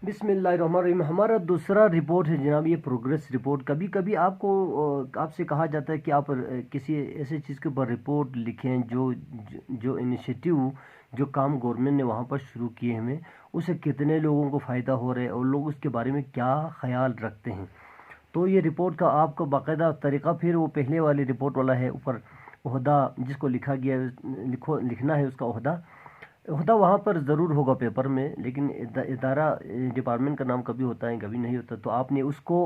بسم اللہ الرحمن الرحیم. ہمارا دوسرا رپورٹ ہے جناب, یہ پروگریس رپورٹ. کبھی کبھی آپ سے کہا جاتا ہے کہ آپ کسی ایسے چیز کے اوپر رپورٹ لکھیں جو انیشیٹو جو کام گورنمنٹ نے وہاں پر شروع کیے ہمیں, اسے کتنے لوگوں کو فائدہ ہو رہا ہے اور لوگ اس کے بارے میں کیا خیال رکھتے ہیں. تو یہ رپورٹ کا آپ کو باقاعدہ طریقہ پھر وہ پہلے والی رپورٹ والا ہے, اوپر عہدہ جس کو لکھا گیا لکھنا ہے اس کا عہدہ وہاں پر ضرور ہوگا پیپر میں, لیکن ادارہ ڈپارٹمنٹ کا نام کبھی ہوتا ہے کبھی نہیں ہوتا, تو آپ نے اس کو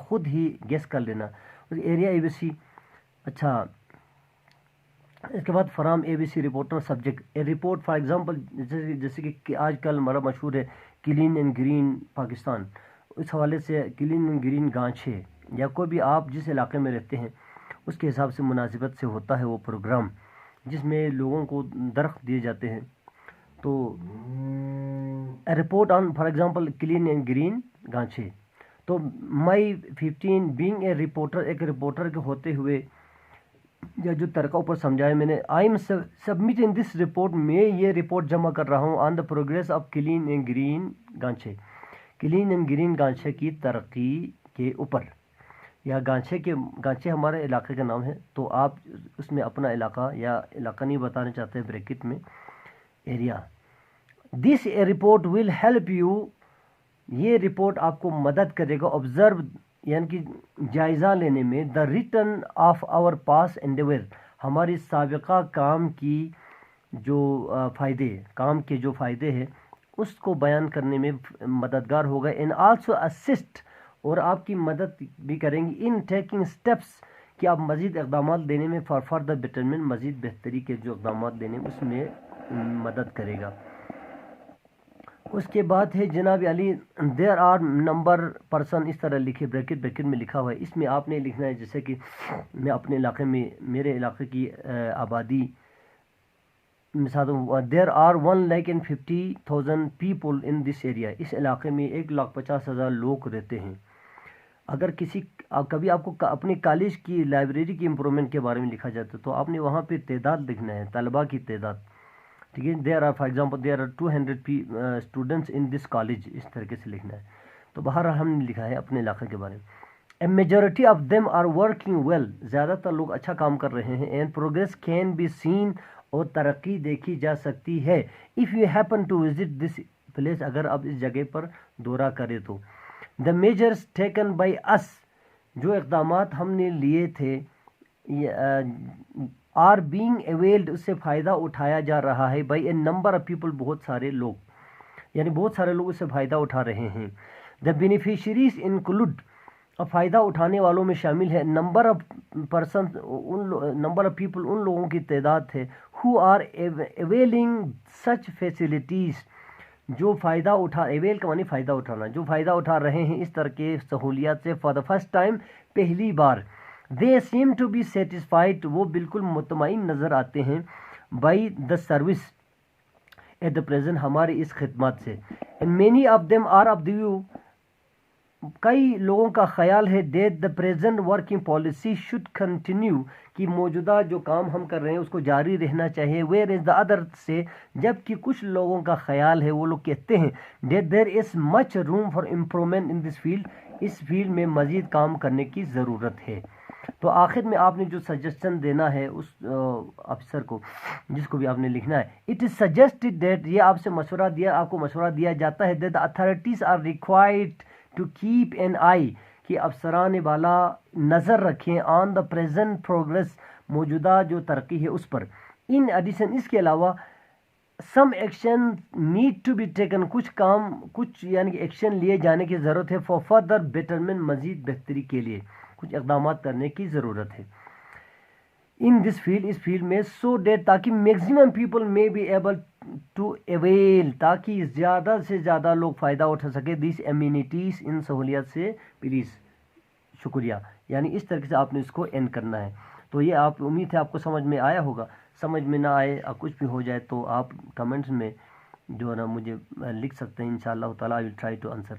خود ہی گیس کر لینا. Area A B C. اچھا, اس کے بعد from A B C reporter subject a report for example, جیسے کہ آج کل ہمارا مشہور ہے کلین اینڈ گرین پاکستان, اس حوالے سے کلین اینڈ گرین گانچھے یا کوئی بھی آپ جس علاقے میں رہتے ہیں اس کے حساب سے مناسبت سے ہوتا ہے وہ پروگرام جس میں لوگوں کو درخت دیے جاتے ہیں. تو report on for example clean and green Ghanche. تو مائی 15 بینگ اے رپورٹر, ایک رپورٹر کے ہوتے ہوئے یا جو طریقہ اوپر سمجھایا میں نے, I am submitting this report, میں یہ رپورٹ جمع کر رہا ہوں on the progress of clean and green Ghanche, clean and green Ghanche کی ترقی کے اوپر. یا گانچھے ہمارے علاقے کا نام ہے, تو آپ اس میں اپنا علاقہ یا علاقہ نہیں بتانا چاہتے بریکٹ میں area. This report will help you, یہ رپورٹ آپ کو مدد کرے گا آبزرو یعنی کہ جائزہ لینے میں, the return of our past endeavour, ہماری سابقہ کام کی جو کام کے جو فائدے ہیں اس کو بیان کرنے میں مددگار ہوگا. اینڈ آلسو اسسٹ, اور آپ کی مدد بھی کریں گی ان ٹیکنگ اسٹیپس, کہ آپ مزید اقدامات دینے میں فار فردر بیٹرمنٹ, مزید بہتری کے جو اقدامات دینے اس میں مدد کرے گا. اس کے بعد ہے جناب علی, دیر آر نمبر پرسن, اس طرح لکھے بریکٹ میں لکھا ہوا ہے, اس میں آپ نے لکھنا ہے جیسے کہ میں اپنے علاقے میں میرے علاقے کی آبادی مثال, there are 1,50,000 people in this area, اس علاقے میں 1,50,000 لوگ رہتے ہیں. اگر کبھی آپ کو اپنے کالج کی لائبریری کی امپرومنٹ کے بارے میں لکھا جاتا ہے تو آپ نے وہاں پہ تعداد لکھنا ہے, طلباء کی تعداد, ٹھیک ہے. There are for example there are 200 students in this college, اس طریقے سے لکھنا ہے. تو بہرحال ہم نے لکھا ہے اپنے علاقے کے بارے میں. A majority of them are working well, زیادہ تر لوگ اچھا کام کر رہے ہیں. And progress can be seen, اور ترقی دیکھی جا سکتی ہے. If you happen to visit this place, اگر آپ اس جگہ پر دورہ کریں تو. The measures taken by us, جو اقدامات ہم نے لیے تھے آر بینگ اویلڈ, اس سے فائدہ اٹھایا جا رہا ہے. By a number of people, بہت سارے لوگ, یعنی بہت سارے لوگ اس سے فائدہ اٹھا رہے ہیں. دا بینیفیشریز انکلوڈ, اب فائدہ اٹھانے والوں میں شامل ہے نمبر آف پیپل, ان لوگوں کی تعداد ہے who are availing such facilities, جو فائدہ اویل کا معنی فائدہ اٹھانا, جو فائدہ اٹھا رہے ہیں اس طرح کے سہولیات سے فار دا فرسٹ ٹائم, پہلی بار. They seem to be satisfied, وہ بالکل مطمئن نظر آتے ہیں. By the service at the present, ہماری اس خدمات سے. Many of them are of the view, کئی لوگوں کا خیال ہے that the present working policy should continue, کہ موجودہ جو کام ہم کر رہے ہیں اس کو جاری رہنا چاہیے. ویئر از دا ادر سے, جبکہ کچھ لوگوں کا خیال ہے, وہ لوگ کہتے ہیں that there is much room for improvement in this field, اس فیلڈ میں مزید کام کرنے کی ضرورت ہے. تو آخر میں آپ نے جو سجیشن دینا ہے اس افسر کو, جس کو بھی آپ نے لکھنا ہے, اٹ از سجیسٹڈ دیٹ, یہ آپ کو مشورہ دیا جاتا ہے that the authorities are required to keep an eye, کہ افسران بالا نظر رکھیں آن دا پریزنٹ پروگریس, موجودہ جو ترقی ہے اس پر. ان ایڈیشن, اس کے علاوہ some action need to be taken, کچھ یعنی کہ ایکشن لیے جانے کی ضرورت ہے. فار فردر بیٹرمنٹ, مزید بہتری کے لیے کچھ اقدامات کرنے کی ضرورت ہے ان دس فیلڈ, اس فیلڈ میں. سو دیٹ, تاکہ میکسیمم پیپل میں بی ایبل ٹو اویل, تاکہ زیادہ سے زیادہ لوگ فائدہ اٹھا سکے دیس امینٹیز, ان سہولیات سے. پلیز, شکریہ. یعنی اس طریقے سے آپ نے اس کو اینڈ کرنا ہے. تو یہ آپ امید ہے آپ کو سمجھ میں آیا ہوگا. سمجھ میں نہ آئے اور کچھ بھی ہو جائے تو آپ کمنٹس میں جو ہے نا مجھے لکھ سکتے ہیں. انشاءاللہ تعالی I will try to answer.